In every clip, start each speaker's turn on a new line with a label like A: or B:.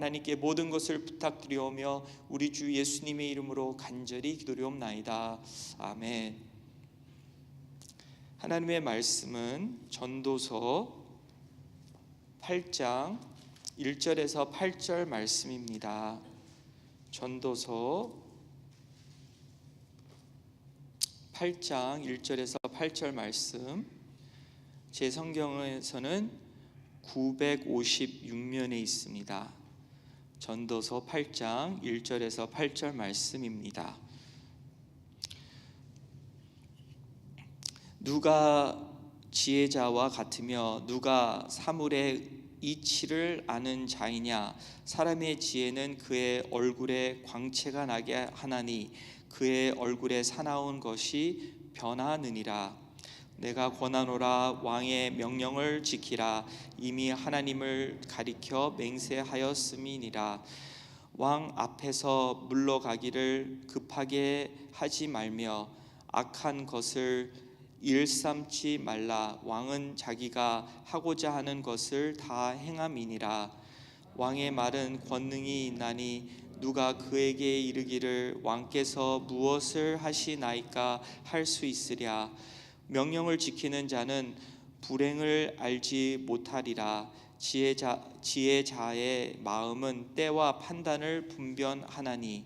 A: 하나님께 모든 것을 부탁드리오며 우리 주 예수님의 이름으로 간절히 기도리옵나이다. 아멘. 하나님의 말씀은 전도서 8장 1절에서 8절 말씀입니다. 전도서 8장 1절에서 8절 말씀, 제 성경에서는 956면에 있습니다. 전도서 8장 1절에서 8절 말씀입니다. 누가 지혜자와 같으며 누가 사물의 이치를 아는 자이냐? 사람의 지혜는 그의 얼굴에 광채가 나게 하나니 그의 얼굴에 사나운 것이 변하느니라. 내가 권하노라, 왕의 명령을 지키라. 이미 하나님을 가리켜 맹세하였음이니라. 왕 앞에서 물러가기를 급하게 하지 말며 악한 것을 일삼지 말라. 왕은 자기가 하고자 하는 것을 다 행함이니라. 왕의 말은 권능이 있나니 누가 그에게 이르기를 왕께서 무엇을 하시나이까 할 수 있으랴. 명령을 지키는 자는 불행을 알지 못하리라. 지혜자의 마음은 때와 판단을 분별하나니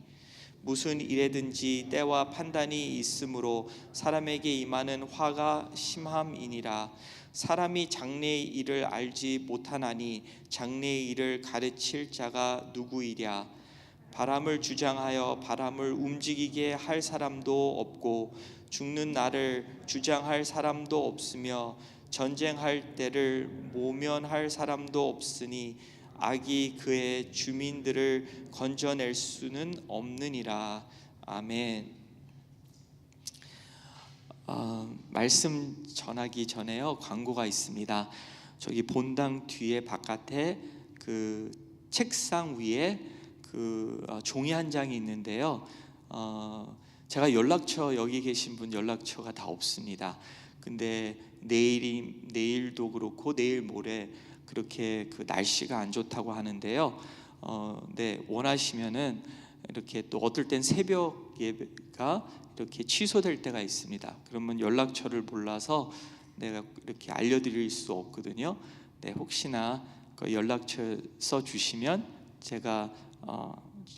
A: 무슨 일에든지 때와 판단이 있으므로 사람에게 임하는 화가 심함이니라. 사람이 장래의 일을 알지 못하나니 장래의 일을 가르칠 자가 누구이랴. 바람을 주장하여 바람을 움직이게 할 사람도 없고 죽는 날을 주장할 사람도 없으며 전쟁할 때를 모면할 사람도 없으니 악이 그의 주민들을 건져낼 수는 없느니라. 아멘. 말씀 전하기 전에요, 광고가 있습니다. 저기 본당 뒤에 바깥에 그 책상 위에 그 종이 한 장이 있는데요. 제가 연락처, 여기 계신 분 연락처가 다 없습니다. 근데 내일도 그렇고 내일 모레 그렇게 그 날씨가 안 좋다고 하는데요. 네, 원하시면은 이렇게 또 어떨 땐 새벽 예배가 이렇게 취소될 때가 있습니다. 그러면 연락처를 몰라서 내가 이렇게 알려드릴 수 없거든요. 네, 혹시나 그 연락처 써 주시면 제가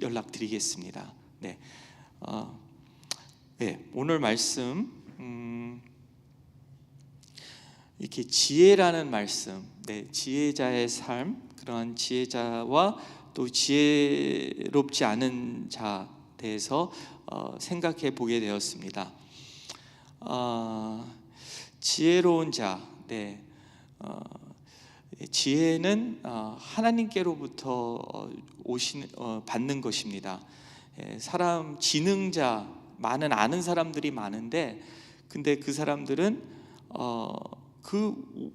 A: 연락드리겠습니다. 네. 네, 오늘 말씀 이렇게 지혜라는 말씀, 네, 지혜자의 삶, 그러한 지혜자와 또 지혜롭지 않은 자 대해서 생각해 보게 되었습니다. 지혜로운 자, 네, 지혜는 하나님께로부터 받는 것입니다. 사람 지능자, 많은 아는 사람들이 많은데, 근데 그 사람들은 그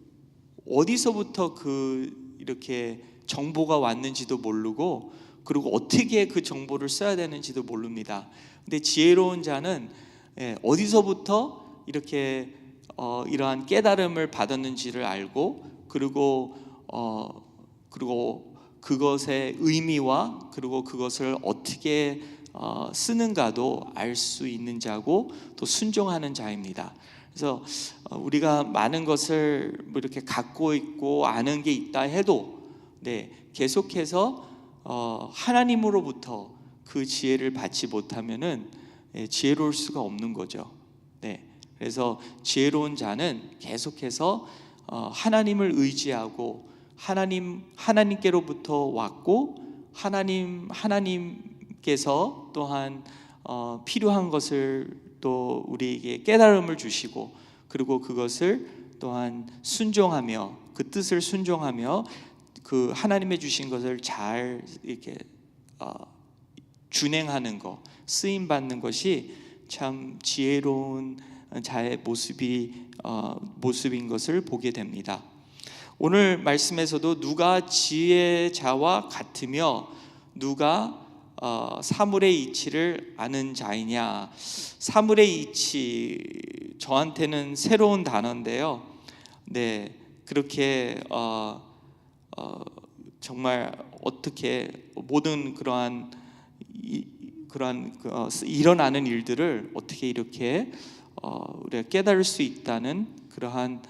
A: 어디서부터 그 이렇게 정보가 왔는지도 모르고, 그리고 어떻게 그 정보를 써야 되는지도 모릅니다. 근데 지혜로운 자는 어디서부터 이렇게 이러한 깨달음을 받았는지를 알고, 그리고 그것의 의미와 그리고 그것을 어떻게 쓰는가도 알 수 있는 자고 또 순종하는 자입니다. 그래서 우리가 많은 것을 뭐 이렇게 갖고 있고 아는 게 있다 해도, 네, 계속해서 하나님으로부터 그 지혜를 받지 못하면은 지혜로울 수가 없는 거죠. 네, 그래서 지혜로운 자는 계속해서 하나님을 의지하고 하나님께로부터 왔고 하나님께서 또한 필요한 것을 또 우리에게 깨달음을 주시고, 그리고 그것을 또한 순종하며 그 뜻을 순종하며 그 하나님의 주신 것을 잘 이렇게 준행하는 것, 쓰임 받는 것이 참 지혜로운 자의 모습인 것을 보게 됩니다. 오늘 말씀에서도 누가 지혜자와 같으며 누가 사물의 이치를 아는 자이냐. 사물의 이치, 저한테는 새로운 단어인데요. 네, 그렇게 정말 어떻게 모든 일어나는 일들을 어떻게 이렇게 우리가 깨달을 수 있다는 그러한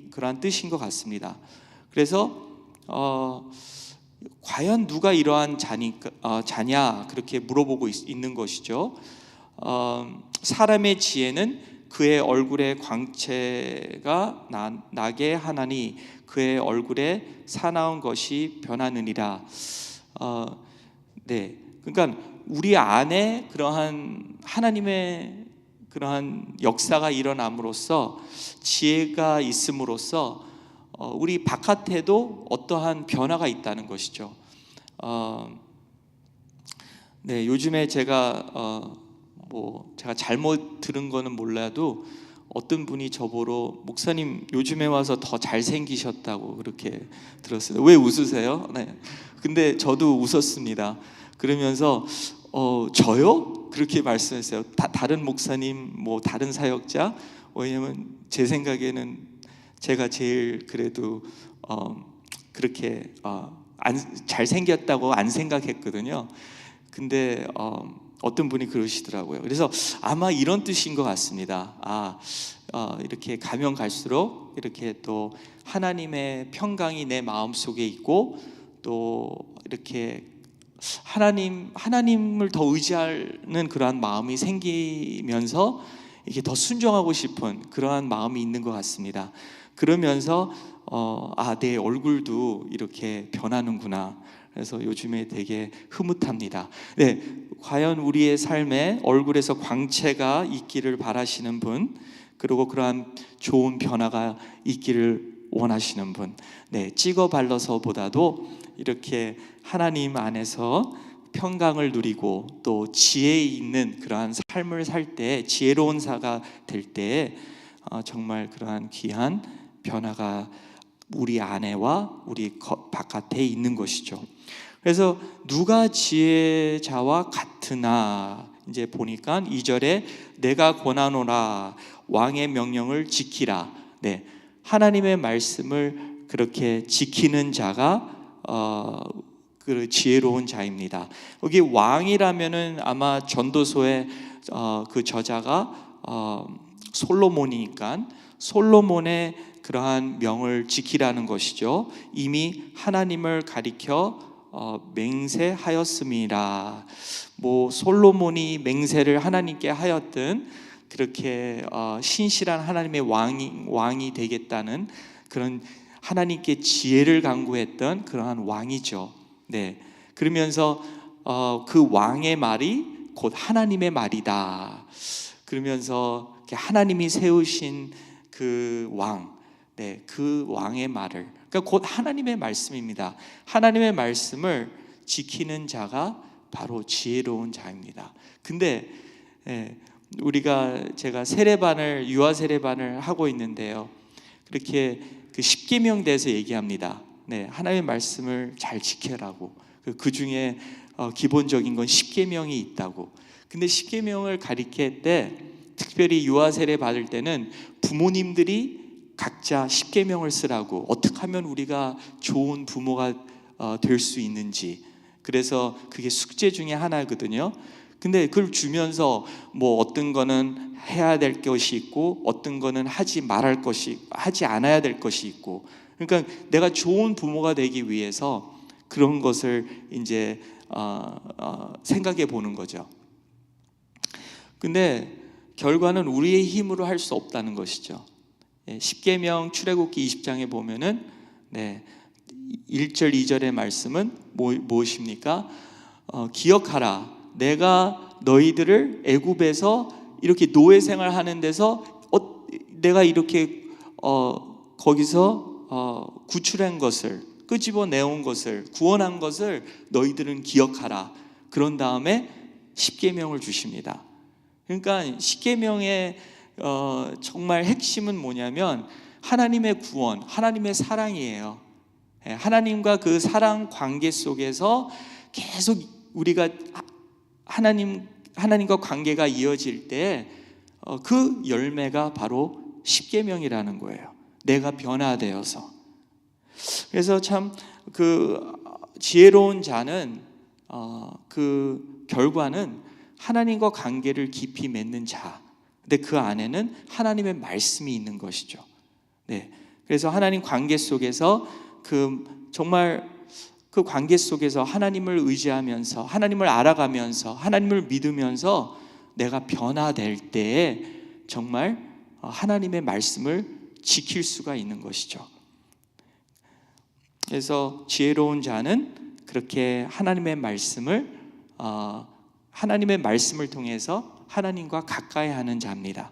A: 그러한 뜻인 것 같습니다. 그래서 과연 누가 이러한 자냐 그렇게 물어보고 있는 것이죠. 사람의 지혜는 그의 얼굴에 광채가 나게 하나니 그의 얼굴에 사나운 것이 변하느니라. 네, 그러니까 우리 안에 그러한 하나님의 그러한 역사가 일어남으로써 지혜가 있음으로써 우리 바깥에도 어떠한 변화가 있다는 것이죠. 네, 요즘에 제가 잘못 들은 거는 몰라도 어떤 분이 저보러 목사님 요즘에 와서 더 잘생기셨다고 그렇게 들었어요. 왜 웃으세요? 네. 근데 저도 웃었습니다. 그러면서 저요? 그렇게 말씀했어요. 다른 목사님, 다른 사역자? 왜냐면 제 생각에는 제가 제일 그래도 그렇게 잘생겼다고 안 생각했거든요. 근데 어떤 분이 그러시더라고요. 그래서 아마 이런 뜻인 것 같습니다. 이렇게 가면 갈수록 이렇게 또 하나님의 평강이 내 마음속에 있고 또 이렇게 하나님을 더 의지하는 그러한 마음이 생기면서 이게 더 순종하고 싶은 그러한 마음이 있는 것 같습니다. 그러면서 내 얼굴도 이렇게 변하는구나. 그래서 요즘에 되게 흐뭇합니다. 네, 과연 우리의 삶에 얼굴에서 광채가 있기를 바라시는 분, 그리고 그러한 좋은 변화가 있기를 원하시는 분, 네, 찍어 발라서보다도 이렇게 하나님 안에서 평강을 누리고 또 지혜 있는 그러한 삶을 살 때, 지혜로운 자가 될 때 정말 그러한 귀한 변화가 우리 안에와 우리 바깥에 있는 것이죠. 그래서 누가 지혜자와 같으나, 이제 보니까 2절에 내가 권하노라 왕의 명령을 지키라. 네, 하나님의 말씀을 그렇게 지키는 자가 그 지혜로운 자입니다. 여기 왕이라면은 아마 전도서의 그 저자가 솔로몬이니까 솔로몬의 그러한 명을 지키라는 것이죠. 이미 하나님을 가리켜 맹세하였음이라. 솔로몬이 맹세를 하나님께 하였든 그렇게 신실한 하나님의 왕이 되겠다는 그런 하나님께 지혜를 간구했던 그러한 왕이죠. 네, 그러면서 그 왕의 말이 곧 하나님의 말이다. 그러면서 하나님이 세우신 그 왕, 네, 그 왕의 말을, 그러니까 곧 하나님의 말씀입니다. 하나님의 말씀을 지키는 자가 바로 지혜로운 자입니다. 근데 제가 세례반을, 유아 세례반을 하고 있는데요, 그렇게 그 십계명 대해서 얘기합니다. 네, 하나님의 말씀을 잘 지켜라고. 그 중에 기본적인 건 십계명이 있다고. 근데 십계명을 가리킬 때, 특별히 유아 세례 받을 때는 부모님들이 각자 십계명을 쓰라고, 어떻게 하면 우리가 좋은 부모가 될 수 있는지, 그래서 그게 숙제 중에 하나거든요. 근데 그걸 주면서 어떤 거는 해야 될 것이 있고 어떤 거는 하지 않아야 될 것이 있고, 그러니까 내가 좋은 부모가 되기 위해서 그런 것을 이제 생각해 보는 거죠. 근데 결과는 우리의 힘으로 할 수 없다는 것이죠. 십계명 출애굽기 20장에 보면은 1절 2절의 말씀은 무엇입니까? 기억하라, 내가 너희들을 애굽에서 이렇게 노예 생활하는 데서 내가 이렇게 거기서 구출한 것을, 끄집어 내온 것을, 구원한 것을 너희들은 기억하라. 그런 다음에 십계명을 주십니다. 그러니까 십계명의 정말 핵심은 뭐냐면 하나님의 구원, 하나님의 사랑이에요. 하나님과 그 사랑 관계 속에서 계속 우리가 하나님과 관계가 이어질 때 그 열매가 바로 십계명이라는 거예요. 내가 변화되어서. 그래서 참 그 지혜로운 자는 그 결과는 하나님과 관계를 깊이 맺는 자. 근데 그 안에는 하나님의 말씀이 있는 것이죠. 네. 그래서 하나님 관계 속에서 정말 그 관계 속에서 하나님을 의지하면서 하나님을 알아가면서 하나님을 믿으면서 내가 변화될 때에 정말 하나님의 말씀을 지킬 수가 있는 것이죠. 그래서 지혜로운 자는 그렇게 하나님의 말씀을 통해서 하나님과 가까이 하는 자입니다.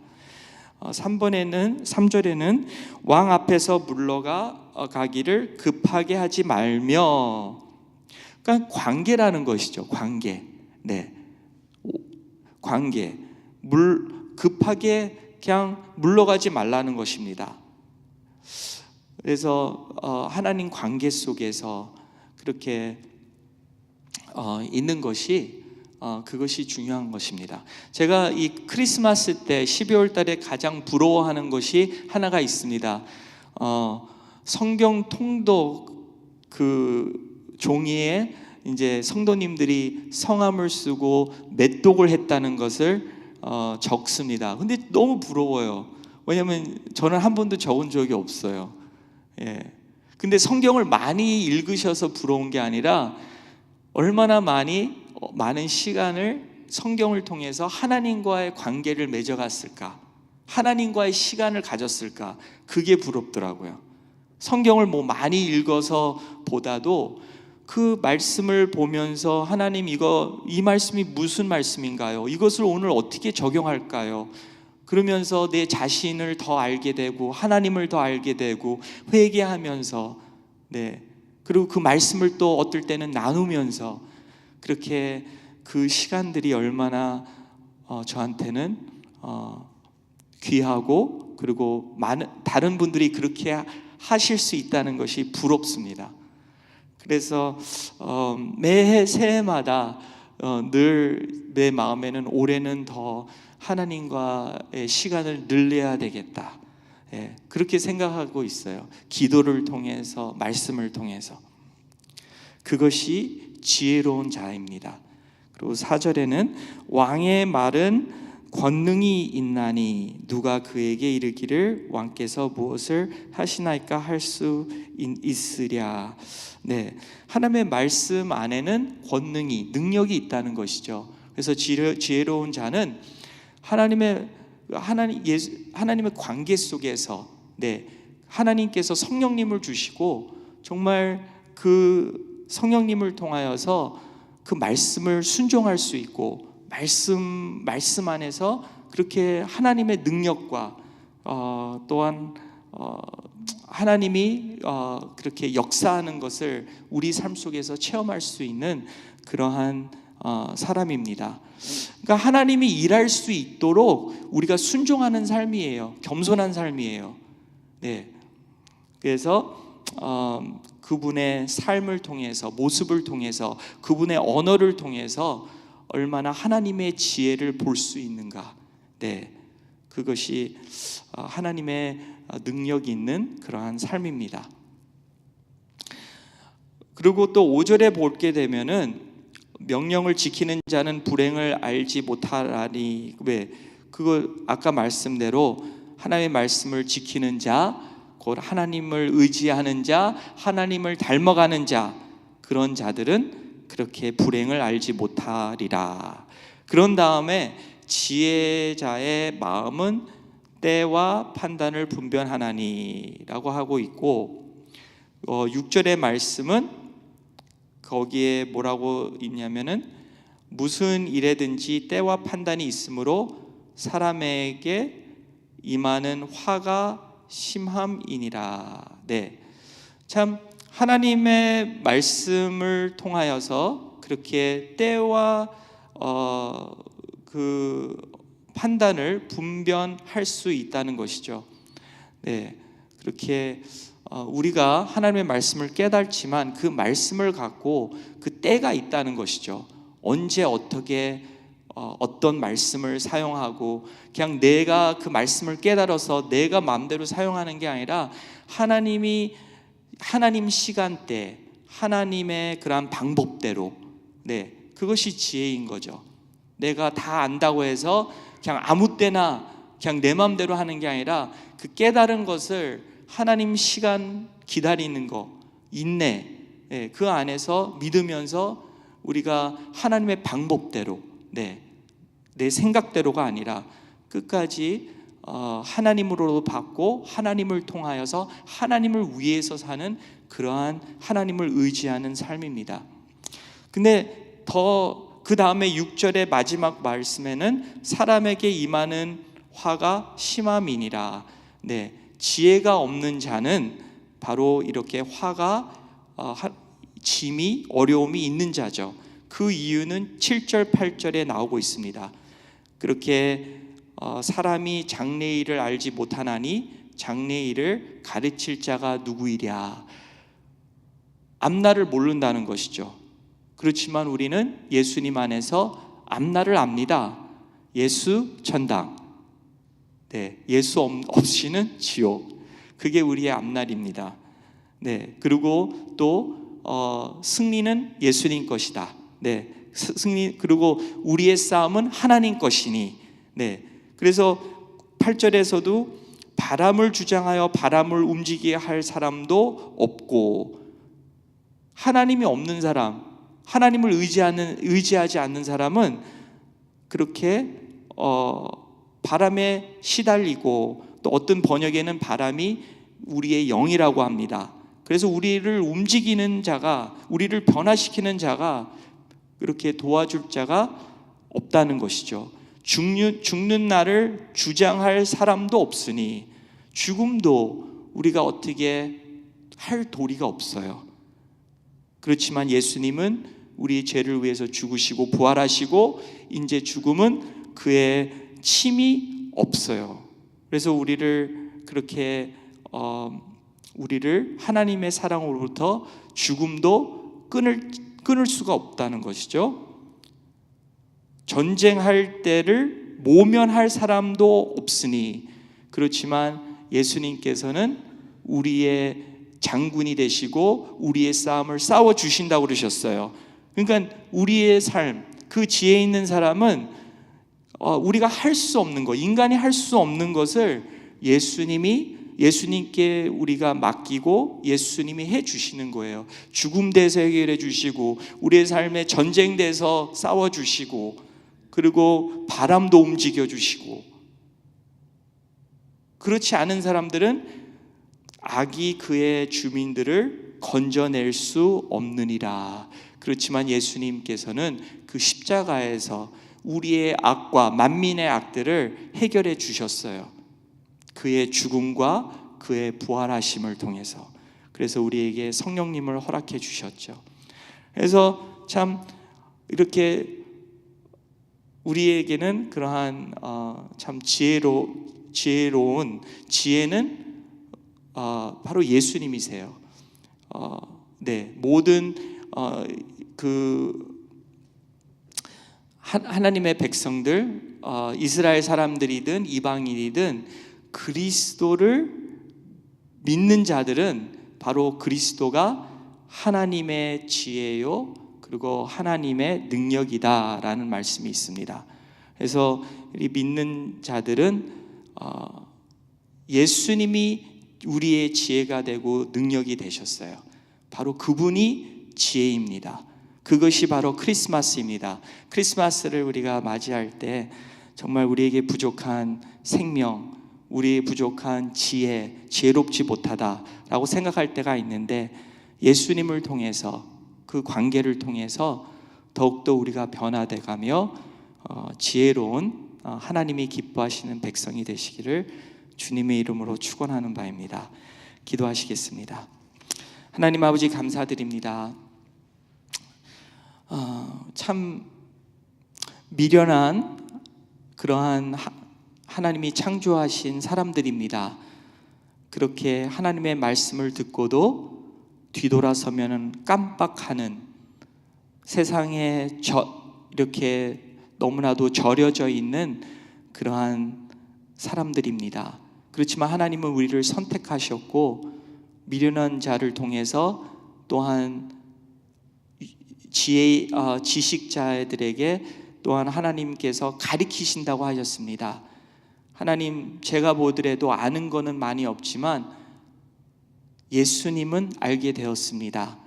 A: 3절에는 왕 앞에서 물러가기를 급하게 하지 말며, 그러니까 관계라는 것이죠. 관계. 네. 관계. 급하게 그냥 물러가지 말라는 것입니다. 그래서 하나님 관계 속에서 그렇게 있는 것이 그것이 중요한 것입니다. 제가 이 크리스마스 때 12월 달에 가장 부러워하는 것이 하나가 있습니다. 성경 통독 그 종이에 이제 성도님들이 성함을 쓰고 맷독을 했다는 것을 적습니다. 근데 너무 부러워요. 왜냐하면 저는 한 번도 적은 적이 없어요. 예. 근데 성경을 많이 읽으셔서 부러운 게 아니라 얼마나 많은 시간을 성경을 통해서 하나님과의 관계를 맺어갔을까, 하나님과의 시간을 가졌을까, 그게 부럽더라고요. 성경을 많이 읽어서 보다도 그 말씀을 보면서 하나님 이 말씀이 무슨 말씀인가요? 이것을 오늘 어떻게 적용할까요? 그러면서 내 자신을 더 알게 되고 하나님을 더 알게 되고 회개하면서, 네, 그리고 그 말씀을 또 어떨 때는 나누면서 그렇게 그 시간들이 얼마나 저한테는 귀하고, 그리고 다른 분들이 그렇게 하실 수 있다는 것이 부럽습니다. 그래서 매해 새해마다 늘 내 마음에는 올해는 더 하나님과의 시간을 늘려야 되겠다, 그렇게 생각하고 있어요. 기도를 통해서, 말씀을 통해서. 그것이 지혜로운 자입니다. 그리고 4절에는 왕의 말은 권능이 있나니 누가 그에게 이르기를 왕께서 무엇을 하시나이까 할 수 있으랴. 네, 하나님의 말씀 안에는 권능이, 능력이 있다는 것이죠. 그래서 지혜로운 자는 하나님의 관계 속에서, 네, 하나님께서 성령님을 주시고 정말 그 성령님을 통하여서 그 말씀을 순종할 수 있고, 말씀 안에서 그렇게 하나님의 능력과 또한 하나님이 그렇게 역사하는 것을 우리 삶 속에서 체험할 수 있는 그러한 사람입니다. 그러니까 하나님이 일할 수 있도록 우리가 순종하는 삶이에요. 겸손한 삶이에요. 네. 그래서 그분의 삶을 통해서, 모습을 통해서, 그분의 언어를 통해서 얼마나 하나님의 지혜를 볼 수 있는가. 네, 그것이 하나님의 능력이 있는 그러한 삶입니다. 그리고 또 5절에 보게 되면은 명령을 지키는 자는 불행을 알지 못하라니. 왜? 그거 아까 말씀대로 하나님의 말씀을 지키는 자, 곧 하나님을 의지하는 자, 하나님을 닮아가는 자, 그런 자들은 그렇게 불행을 알지 못하리라. 그런 다음에 지혜자의 마음은 때와 판단을 분별하나니라고 하고 있고, 6절의 말씀은 거기에 뭐라고 있냐면은 무슨 일에든지 때와 판단이 있으므로 사람에게 임하는 화가 심함이니라. 네, 참 하나님의 말씀을 통하여서 그렇게 때와 그 판단을 분별할 수 있다는 것이죠. 네, 그렇게 우리가 하나님의 말씀을 깨닫지만 그 말씀을 갖고 그 때가 있다는 것이죠. 언제 어떻게 어떤 말씀을 사용하고, 그냥 내가 그 말씀을 깨달아서 내가 마음대로 사용하는 게 아니라 하나님이 하나님 시간대, 하나님의 그러한 방법대로, 그것이 지혜인 거죠. 내가 다 안다고 해서 그냥 아무 때나 그냥 내 마음대로 하는 게 아니라 그 깨달은 것을 하나님 시간 기다리는 거, 인내, 그 안에서 믿으면서 우리가 하나님의 방법대로, 내 생각대로가 아니라 끝까지 하나님으로 받고 하나님을 통하여서 하나님을 위해서 사는 그러한 하나님을 의지하는 삶입니다. 근데 더 그 다음에 6절의 마지막 말씀에는 사람에게 임하는 화가 심함이니라. 지혜가 없는 자는 바로 이렇게 화가 짐이 어려움이 있는 자죠. 그 이유는 7절 8절에 나오고 있습니다. 그렇게 사람이 장래일을 알지 못하나니 장래일을 가르칠 자가 누구이랴. 앞날을 모른다는 것이죠. 그렇지만 우리는 예수님 안에서 앞날을 압니다. 예수 천당, 예수 없이는 지옥. 그게 우리의 앞날입니다. 그리고 또 승리는 예수님 것이다. 승리, 그리고 우리의 싸움은 하나님 것이니. 그래서 8절에서도 바람을 주장하여 바람을 움직이게 할 사람도 없고, 하나님이 없는 사람, 하나님을 의지하지 않는 사람은 그렇게 바람에 시달리고, 또 어떤 번역에는 바람이 우리의 영이라고 합니다. 그래서 우리를 움직이는 자가, 우리를 변화시키는 자가, 그렇게 도와줄 자가 없다는 것이죠. 죽는 날을 주장할 사람도 없으니 죽음도 우리가 어떻게 할 도리가 없어요. 그렇지만 예수님은 우리의 죄를 위해서 죽으시고 부활하시고, 이제 죽음은 그의 침이 없어요. 그래서 우리를 그렇게 우리를 하나님의 사랑으로부터 죽음도 끊을 수가 없다는 것이죠. 전쟁할 때를 모면할 사람도 없으니, 그렇지만 예수님께서는 우리의 장군이 되시고 우리의 싸움을 싸워 주신다고 그러셨어요. 그러니까 우리의 삶, 그 지혜 있는 사람은 우리가 할 수 없는 것, 인간이 할 수 없는 것을 예수님께 우리가 맡기고 예수님이 해 주시는 거예요. 죽음대에서 해결해 주시고, 우리의 삶에 전쟁대에서 싸워 주시고, 그리고 바람도 움직여 주시고. 그렇지 않은 사람들은 악이 그의 주민들을 건져낼 수 없느니라. 그렇지만 예수님께서는 그 십자가에서 우리의 악과 만민의 악들을 해결해 주셨어요. 그의 죽음과 그의 부활하심을 통해서. 그래서 우리에게 성령님을 허락해 주셨죠. 그래서 참 이렇게 우리에게는 그러한 참 지혜로운 지혜는 바로 예수님이세요. 모든 하나님의 백성들, 이스라엘 사람들이든 이방인이든 그리스도를 믿는 자들은 바로 그리스도가 하나님의 지혜요, 그리고 하나님의 능력이다라는 말씀이 있습니다. 그래서 이 믿는 자들은 예수님이 우리의 지혜가 되고 능력이 되셨어요. 바로 그분이 지혜입니다. 그것이 바로 크리스마스입니다. 크리스마스를 우리가 맞이할 때 정말 우리에게 부족한 생명, 우리의 부족한 지혜롭지 못하다라고 생각할 때가 있는데, 예수님을 통해서, 그 관계를 통해서 더욱더 우리가 변화돼가며 지혜로운 하나님이 기뻐하시는 백성이 되시기를 주님의 이름으로 축원하는 바입니다. 기도하시겠습니다. 하나님 아버지, 감사드립니다. 참 미련한 그러한 하나님이 창조하신 사람들입니다. 그렇게 하나님의 말씀을 듣고도 뒤돌아서면 깜빡하는, 세상에 이렇게 너무나도 절여져 있는 그러한 사람들입니다. 그렇지만 하나님은 우리를 선택하셨고 미련한 자를 통해서 또한 지식자들에게 또한 하나님께서 가리키신다고 하셨습니다. 하나님, 제가 보더라도 아는 거는 많이 없지만 예수님은 알게 되었습니다.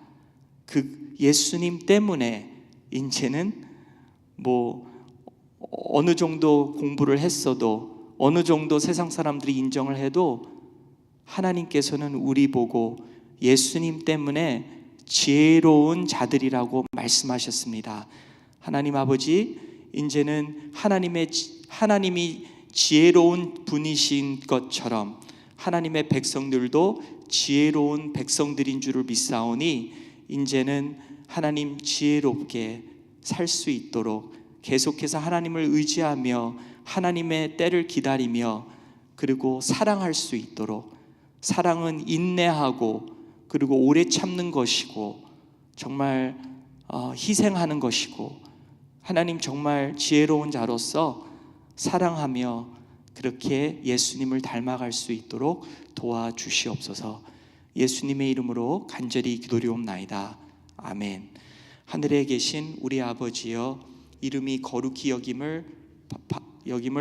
A: 그 예수님 때문에 이제는 어느 정도 공부를 했어도, 어느 정도 세상 사람들이 인정을 해도 하나님께서는 우리 보고 예수님 때문에 지혜로운 자들이라고 말씀하셨습니다. 하나님 아버지, 이제는 하나님이 지혜로운 분이신 것처럼 하나님의 백성들도 지혜로운 백성들인 줄을 믿사오니 이제는 하나님 지혜롭게 살 수 있도록 계속해서 하나님을 의지하며 하나님의 때를 기다리며 그리고 사랑할 수 있도록, 사랑은 인내하고 그리고 오래 참는 것이고 정말 희생하는 것이고, 하나님 정말 지혜로운 자로서 사랑하며 그렇게 예수님을 닮아갈 수 있도록 도와주시옵소서. 예수님의 이름으로 간절히 기도리옵나이다. 아멘. 하늘에 계신 우리 아버지여, 이름이 거룩히 여김을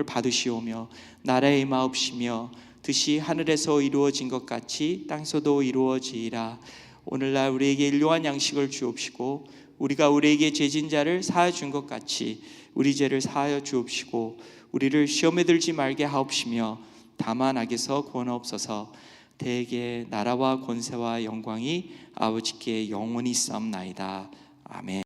A: 받으시오며 나라의 임하옵시며 뜻이 하늘에서 이루어진 것 같이 땅에서도 이루어지이라. 오늘날 우리에게 일용할 양식을 주옵시고 우리가 우리에게 죄진 자를 사하여 준 것 같이 우리 죄를 사하여 주옵시고 우리를 시험에 들지 말게 하옵시며 다만 악에서 구원하옵소서. 대개 나라와 권세와 영광이 아버지께 영원히 있사옵나이다. 아멘.